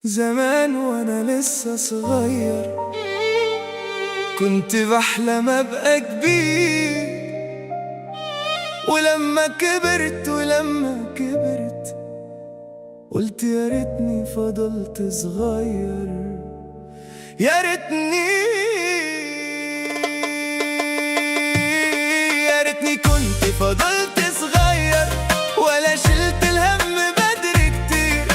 زمان وانا لسه صغير كنت بحلم ابقى كبير، ولما كبرت قلت يا ريتني فضلت صغير. يا ريتني كنت فضلت صغير ولا شلت الهم بدري كتير.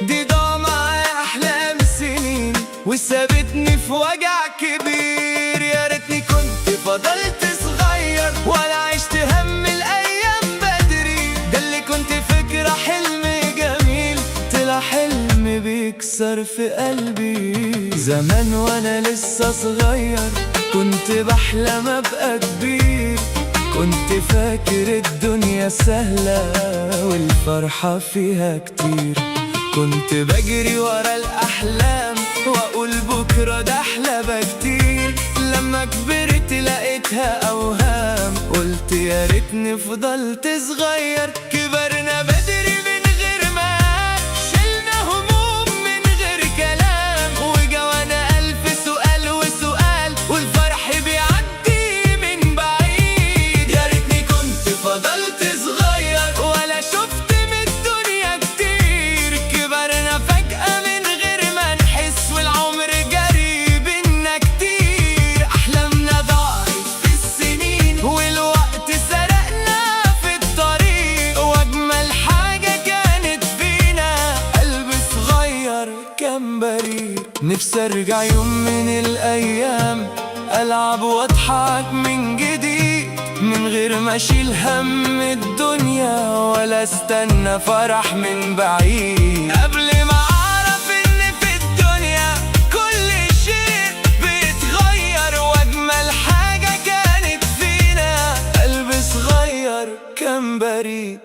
دي ضاع معايا احلام سنين وسابتني في وجع كبير. يا ريتني كنت فضلت صغير ولا عشت هم الايام بدري. ده اللي كنت فكرة حلم جميل طلع حلم بيكسر في قلبي. زمان وانا لسه صغير كنت بحلم ابقى كبير، كنت فاكر الدنيا سهلة والفرحة فيها كتير. كنت بجري ورا الأحلام وأقول بكرة ده أحلى بكتير. لما كبرت لقيتها أوهام قلت يا ريتني فضلت صغير. كبرنا بدري من غير ما شلنا هموم من غير كلام، وجوانا ألف سؤال وسؤال والفرح بيعدي من بعيد. يا ريتني كنت فضلت صغير ولا شفت من الدنيا كتير. كبرنا فجأة من غير ما نحس والعمر جري بينا كتير. أحلامنا ضاعت في السنين والوقت سرقنا في الطريق، وأجمل حاجة كانت فينا قلب صغير كان بريء. نفسي أرجع يوم من الأيام ألعب وأضحك من جديد، من غير ما أشيل هم الدنيا ولا استنى فرح من بعيد. قبل ما أعرف إن في الدنيا كل شيء بيتغير، وأجمل حاجة كانت فينا قلب صغير كان بريء.